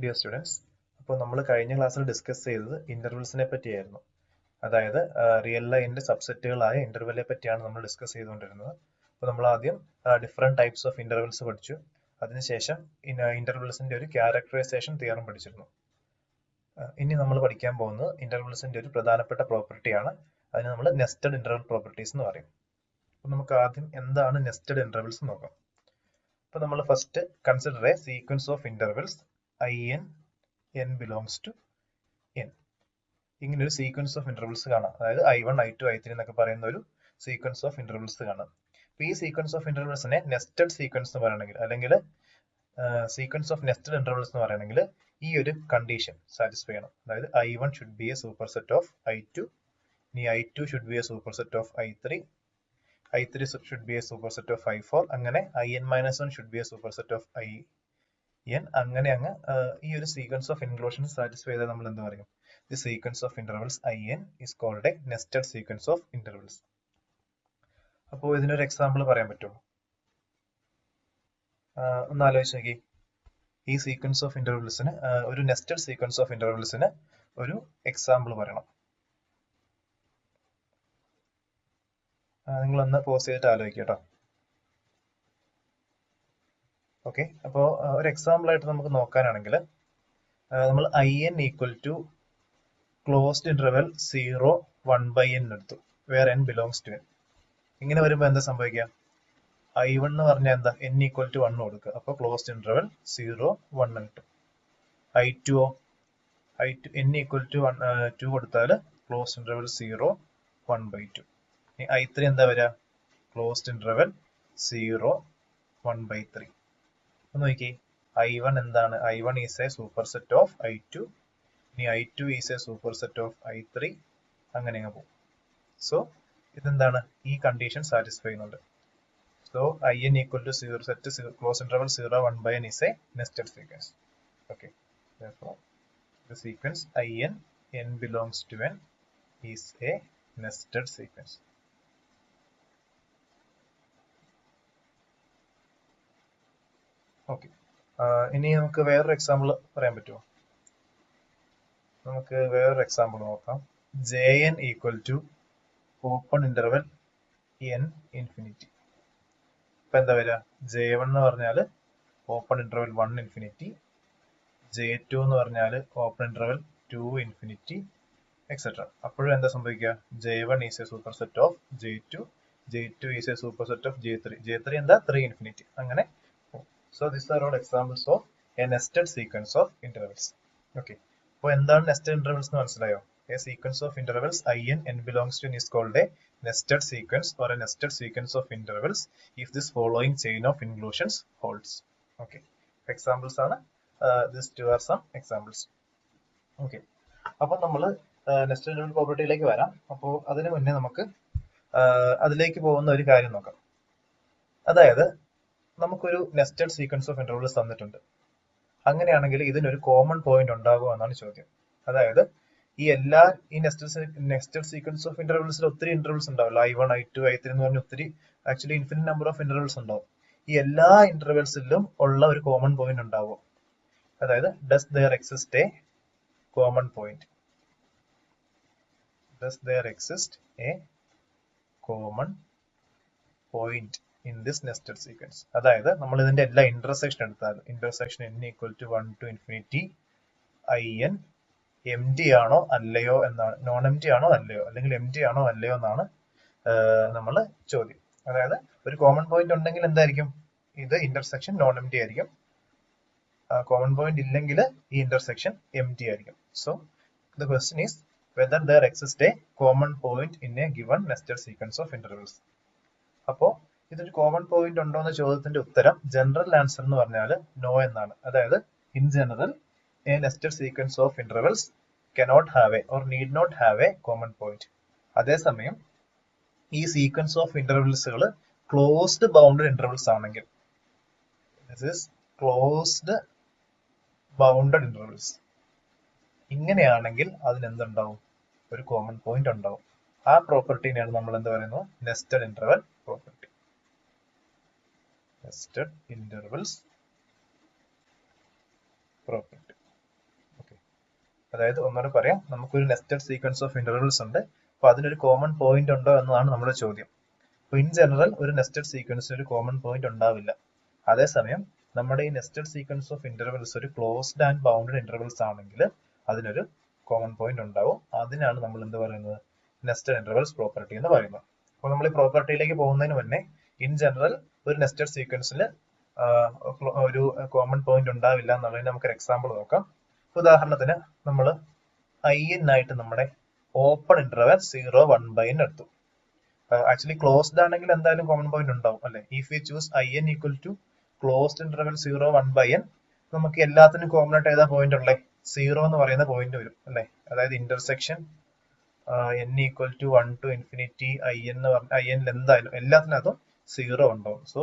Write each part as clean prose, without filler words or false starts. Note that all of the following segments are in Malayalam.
ഡിയർ സ്റ്റുഡൻസ്, അപ്പോൾ നമ്മൾ കഴിഞ്ഞ ക്ലാസ്സിൽ ഡിസ്കസ് ചെയ്തത് ഇന്റർവെൽസിനെ പറ്റിയായിരുന്നു. അതായത് റിയൽ ലൈനിന്റെ സബ്സെറ്റുകളായ ഇന്റർവെല്ലിനെ പറ്റിയാണ് നമ്മൾ ഡിസ്കസ് ചെയ്തുകൊണ്ടിരുന്നത്. അപ്പോൾ നമ്മൾ ആദ്യം ഡിഫറെന്റ് ടൈപ്സ് ഓഫ് ഇന്റർവെൽസ് പഠിച്ചു. അതിനുശേഷം ഇന്റർവെൽസിന്റെ ഒരു ക്യാരക്ടറൈസേഷൻ തിയറം പഠിച്ചിരുന്നു. ഇനി നമ്മൾ പഠിക്കാൻ പോകുന്നത് ഇന്റർവെൽസിന്റെ ഒരു പ്രധാനപ്പെട്ട പ്രോപ്പർട്ടിയാണ്. അതിന് നമ്മൾ നെസ്റ്റഡ് ഇന്റർവെൽ പ്രോപ്പർട്ടീസ് എന്ന് പറയും. അപ്പോൾ നമുക്ക് ആദ്യം എന്താണ് നെസ്റ്റഡ് ഇന്റർവെൽസ് നോക്കാം. അപ്പോൾ നമ്മൾ first consider A sequence of intervals in n belongs to n. ഇങ്ങനെ ഒരു സീക്വൻസ് ഓഫ് ഇന്റർവെൽസ് കാണാം. അതായത് i1, i2, i3 എന്നൊക്കെ പറയുന്ന ഒരു സീക്വൻസ് ഓഫ് ഇന്റർവെൽസ് കാണാം. അപ്പൊ ഈ സീക്വൻസ് ഓഫ് ഇന്റർവെൽസിനെ നെസ്റ്റഡ് സീക്വൻസ് എന്ന് പറയണമെങ്കിൽ, അല്ലെങ്കിൽ സീക്വൻസ് ഓഫ് നെസ്റ്റഡ് ഇന്റർവെൽസ് എന്ന് പറയണമെങ്കിൽ ഈ ഒരു കണ്ടീഷൻ സാറ്റിസ്ഫൈ ചെയ്യണം. അതായത് i1 should be A super set of i2, ഇനി i2 should be A super set of i3, i3 should be A super set of i4, അങ്ങനെ in-1 should be A super set of n. അങ്ങനെ അങ്ങ് ഈ ഒരു സീക്വൻസ് ഓഫ് ഇൻക്ലൂഷൻ സാറ്റിസ്ഫൈ ചെയ്താൽ നമ്മൾ എന്ത് പറയും? The sequence of intervals in is called a nested sequence of intervals. അപ്പോൾ ഇതിനൊരു എക്സാമ്പിൾ പറയാൻ പറ്റുമോ? ഒന്ന് ആലോചിച്ച് നോക്കി. ഈ സീക്വൻസ് ഓഫ് ഇന്റർവെൽസിന്, ഒരു നെസ്റ്റഡ് സീക്വൻസ് ഓഫ് ഇന്റർവെൽസിന് ഒരു എക്സാമ്പിൾ പറയണം. നിങ്ങളൊന്ന് പോസ് ചെയ്തിട്ട് ആലോചിക്കുക കേട്ടോ. ഓക്കെ, അപ്പോൾ ഒരു എക്സാമ്പിൾ ആയിട്ട് നമുക്ക് നോക്കാനാണെങ്കിൽ നമ്മൾ in equal to closed interval 0, 1/n എടുത്തു, where n belongs to n. ഇങ്ങനെ വരുമ്പോൾ എന്താ സംഭവിക്കുക? i1 എന്ന് പറഞ്ഞാൽ എന്താ? n ഈക്വൽ ടു 1 കൊടുക്കുക, അപ്പോൾ ക്ലോസ്ഡ് ഇന്റർവെൽ 0, 1 കിട്ടും. i2 n ഈക്വൽ ടു 2 കൊടുത്താൽ ക്ലോസ്ഡ് ഇന്റർവെൽ 0, 1/2. i3 എന്താ വരിക? Closed interval 0, 1/3. ഒന്ന് നോക്കി, i1 എന്താണ്? i1 is a super set of i2, ഇനി i2 is a super set of i3, അങ്ങനെ അങ്ങ് പോകും. സോ ഇതെന്താണ്? ഈ കണ്ടീഷൻ സാറ്റിസ്ഫൈ ചെയ്യുന്നുണ്ട്. So in equal to 0 set close interval 0, 1/n is a nested sequence. Okay, therefore the sequence in n belongs to n is a nested sequence. Okay, ഇനി നമുക്ക് വേറൊരു എക്സാമ്പിൾ പറയാൻ പറ്റുമോ? നമുക്ക് വേറൊരു എക്സാമ്പിൾ നോക്കാം. jn equal to open interval n infinity. ഇപ്പൊ എന്താ വരിക? j1 എന്ന് പറഞ്ഞാൽ ഓപ്പൺ ഇന്റർവെൽ 1 ഇൻഫിനിറ്റി, j2 എന്ന് പറഞ്ഞാൽ ഓപ്പൺ ഇന്റർവെൽ 2 ഇൻഫിനിറ്റി, എക്സെട്ര. അപ്പോഴും എന്താ സംഭവിക്കുക? j1 is a super set of j2, j2 is a super set of j3, j3 എന്താ? 3 ഇൻഫിനിറ്റി, അങ്ങനെ. So these are all examples of a nested sequence of intervals. Okay. അപ്പോൾ എന്താണ് nested intervals എന്ന് മനസ്സിലായോ? A sequence of intervals in n belongs to n is called a nested sequence or a nested sequence of intervals if this following chain of inclusions holds. Okay. Examples ആണ്. These two are some examples. Okay. അപ്പോൾ നമ്മൾ nested interval പ്രോപ്പർട്ടിയിലേക്ക് വരാം. അപ്പോൾ അതിനു മുന്നേ നമുക്ക് അതിലേക്ക് പോകുന്ന ഒരു കാര്യം നോക്കാം. അതായത് നമുക്കൊരു നെസ്റ്റഡ് സീക്വൻസ് ഓഫ് ഇന്റർവൽസ് തന്നിട്ടുണ്ട്. അങ്ങനെയാണെങ്കിൽ ഇതിനൊരു കോമൺ പോയിന്റ് ഉണ്ടാകുമോ എന്നാണ് ചോദ്യം. അതായത് ഈ നെസ്റ്റഡ് സീക്വൻസ് ഓഫ് ഇന്റർവൽസിൽ ഒത്തിരി ഇന്റർവൽസ് ഉണ്ടാവില്ല. i1, i2, i3 എന്ന് പറഞ്ഞ ഒത്തിരി, actually infinite number of intervals ഉണ്ടാവും. ഈ എല്ലാ ഇന്റർവൽസിലും ഉള്ള ഒരു കോമൺ പോയിന്റ് ഉണ്ടാവും. അതായത് does there exist a common point? Does there exist a common point in this nested sequence? അതായത് നമ്മൾ ഇതിന്റെ എല്ലാ ഇന്റർസെക്ഷൻ എടുത്താൽ, intersection n equal to 1 to infinity in empty ആണോ അല്ലയോ എന്നാണ്, നോൺ എംറ്റി ആണോ അല്ലയോ, അല്ലെങ്കിൽ empty ആണോ അല്ലയോ എന്നാണ് നമ്മൾ ചോദ്യം. അതായത് ഒരു കോമൺ പോയിന്റ് ഉണ്ടെങ്കിൽ എന്തായിരിക്കും? ഇത് ഇന്റർസെക്ഷൻ നോൺ എംറ്റി ആയിരിക്കും. കോമൺ പോയിന്റ് ഇല്ലെങ്കിൽ ഈ ഇന്റർസെക്ഷൻ empty ആയിരിക്കും. So the question is whether there exists a common point in a given nested sequence of intervals. അപ്പോ ഇതൊരു കോമൺ പോയിന്റ് ഉണ്ടോ എന്ന ചോദ്യത്തിന്റെ ഉത്തരം ജനറൽ ആൻസർ എന്ന് പറഞ്ഞാൽ നോ എന്നാണ്. അതായത് in general a nested sequence of intervals cannot have a or need not have a common point. അതേസമയം ഈ സീക്വൻസ് ഓഫ് ഇന്റർവൽസുകൾ ക്ലോസ്ഡ് ബൗണ്ടഡ് ഇന്റർവൽസ് ആണെങ്കിൽ, this is closed bounded intervals, ഇങ്ങനെയാണെങ്കിൽ അതിനെന്തുണ്ടാവും? ഒരു കോമൺ പോയിന്റ് ഉണ്ടാവും. ആ പ്രോപ്പർട്ടിനെയാണ് നമ്മൾ എന്ത് പറയുന്നത്? Nested interval property. Nested intervals property. അതായത് ഒന്നുകൂടെ പറയാം, നമുക്കൊരു നെസ്റ്റഡ് സീക്വൻസ് ഓഫ് ഇന്റർവൽസ് ഉണ്ട്. അപ്പൊ അതിനൊരു കോമൺ പോയിന്റ് ഉണ്ടോ എന്നതാണ് നമ്മുടെ ചോദ്യം. അപ്പൊ ഇൻ ജനറൽ ഒരു നെസ്റ്റഡ് സീക്വൻസിന് ഒരു കോമൺ പോയിന്റ് ഉണ്ടാവില്ല. അതേസമയം നമ്മുടെ ഈ നെസ്റ്റഡ് സീക്വൻസ് ഓഫ് ഇന്റർവൽസ് ഒരു ക്ലോസ്ഡ് ആൻഡ് ബൗണ്ടഡ് ഇന്റർവൽസ് ആണെങ്കിൽ അതിനൊരു കോമൺ പോയിന്റ് ഉണ്ടാവും. അതിനാണ് നമ്മൾ എന്ത് പറയുന്നത്, നെസ്റ്റഡ് ഇന്റർവൽസ് പ്രോപ്പർട്ടി എന്ന് പറയുന്നത്. അപ്പോൾ നമ്മൾ ഈ പ്രോപ്പർട്ടിയിലേക്ക് പോകുന്നതിന് മുന്നേ ഇൻ ജനറൽ ഒരു നെസ്റ്റഡ് സീക്വൻസിൽ ഒരു കോമൺ പോയിന്റ് ഉണ്ടാവില്ല എന്നുള്ളതിന് നമുക്കൊരു എക്സാമ്പിൾ നോക്കാം. ഉദാഹരണത്തിന് നമ്മൾ IN ആയിട്ട് നമ്മുടെ ഓപ്പൺ ഇന്റർവൽ 0, 1/n എടുത്തു. ആക്ച്വലി ക്ലോസ്ഡ് ആണെങ്കിൽ എന്തായാലും കോമൺ പോയിന്റ് ഉണ്ടാവും അല്ലെ. If you choose IN equal to closed interval 0, 1/n, നമുക്ക് എല്ലാത്തിനും കോമൺ ആയിട്ട് ഏതാ പോയിന്റ് ഉള്ളത്, 0 എന്ന് പറയുന്ന പോയിന്റ് വരും അല്ലെ. അതായത് intersection n equal to 1 to infinity IN എന്ന് പറഞ്ഞ IN എന്തായാലും എല്ലാത്തിനകത്തും 0 ഉണ്ടാവും. So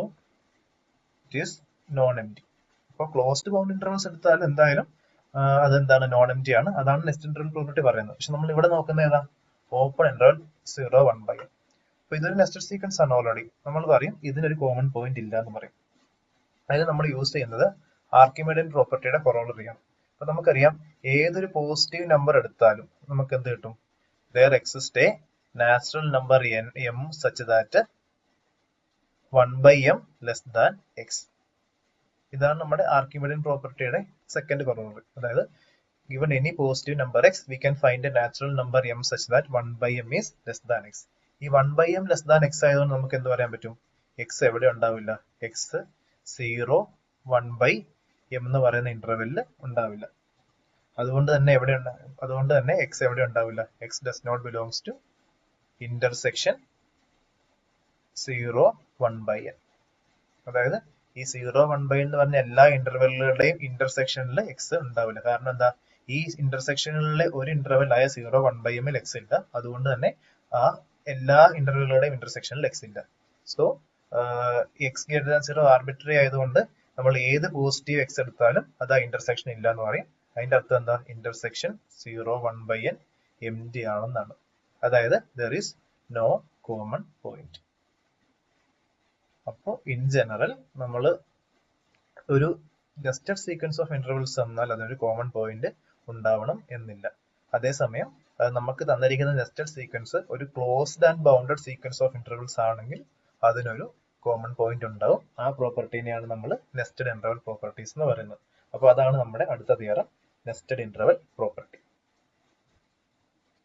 it is known empty. അപ്പോൾ ക്ലോസ്ഡ് ബൗണ്ട് ഇന്റർവൽസ് എടുത്താൽ എന്തായാലും അതെന്താണ്, നോൺ എംപ്റ്റി ആണ്. അതാണ് നെസ്റ്റഡ് ഇന്റർവൽ പ്രോപ്പർട്ടി പറയുന്നത്. പക്ഷെ നമ്മൾ ഇവിടെ നോക്കുന്ന ഏതാ, ഓപ്പൺ ഇന്റർവൽ 0, 1/n. അപ്പൊ ഇതൊരു നെസ്റ്റഡ് സീക്വൻസ് ആണ് ഓൾറെഡി. നമ്മൾ പറയും ഇതിനൊരു കോമൺ പോയിന്റ് ഇല്ല എന്ന് പറയും. അതിന് നമ്മൾ യൂസ് ചെയ്യുന്നത് ആർക്കിമിഡിയൻ പ്രോപ്പർട്ടിയുടെ കൊറോളറിയാണ്. അപ്പൊ നമുക്കറിയാം ഏതൊരു പോസിറ്റീവ് നമ്പർ എടുത്താലും നമുക്ക് എന്ത് കിട്ടും, there exists a natural number m such that 1/m less than x. ഇതാണ് നമ്മുടെ ആർക്കിമിഡിയൻ പ്രോപ്പർട്ടിയുടെ സെക്കൻഡ് കൊറോളറി. അതായത് given any positive number x, we can find a natural number m such that 1/m is less than x. ഈ 1/m less than x ആയതുകൊണ്ട് നമുക്ക് എന്ത് പറയാൻ പറ്റും, x എവിടെ ഉണ്ടാവില്ല, x 0, 1/m എന്ന് പറയുന്ന ഇന്റർവെല്ലിൽ ഉണ്ടാവില്ല. അതുകൊണ്ട് തന്നെ x എവിടെ ഉണ്ടാവില്ല, x does not belongs to intersection 0, 1/n. അതായത് ഈ 0, 1/n എന്ന് പറഞ്ഞ എല്ലാ ഇന്റർവെല്ലുകളുടെയും ഇന്റർസെക്ഷനിൽ x ഉണ്ടാവില്ല. കാരണം എന്താ, ഈ ഇന്റർസെക്ഷനിലെ ഒരു ഇന്റർവെൽ ആയ 0, 1/m x ഇല്ല. അതുകൊണ്ട് തന്നെ ആ എല്ലാ ഇന്റർവെല്ലുകളുടെയും ഇന്റർസെക്ഷനിൽ x ഇല്ല. So x greater than 0 arbitrary ആയതുകൊണ്ട് നമ്മൾ ഏത് പോസിറ്റീവ് x എടുത്താലും അത് ആ ഇന്റർസെക്ഷൻ ഇല്ല എന്ന് പറയും. അതിന്റെ അർത്ഥം എന്താ, ഇന്റർസെക്ഷൻ 0, 1/n എംപ്റ്റി ആണെന്നാണ്. അതായത് there is no common point. അപ്പോൾ ഇൻ ജനറൽ നമ്മൾ ഒരു നെസ്റ്റഡ് സീക്വൻസ് ഓഫ് ഇന്റർവൽസ് തന്നാൽ അതിനൊരു കോമൺ പോയിന്റ് ഉണ്ടാവണം എന്നില്ല. അതേസമയം നമുക്ക് തന്നിരിക്കുന്ന നെസ്റ്റഡ് സീക്വൻസ് ഒരു closed and bounded sequence of intervals ആണെങ്കിൽ അതിനൊരു കോമൺ പോയിന്റ് ഉണ്ടാവും. ആ പ്രോപ്പർട്ടിനെയാണ് നമ്മൾ നെസ്റ്റഡ് ഇന്റർവൽ പ്രോപ്പർട്ടീസ് എന്ന് പറയുന്നത്. അപ്പോൾ അതാണ് നമ്മുടെ അടുത്ത തിയറം, നെസ്റ്റഡ് ഇന്റർവൽ പ്രോപ്പർട്ടി.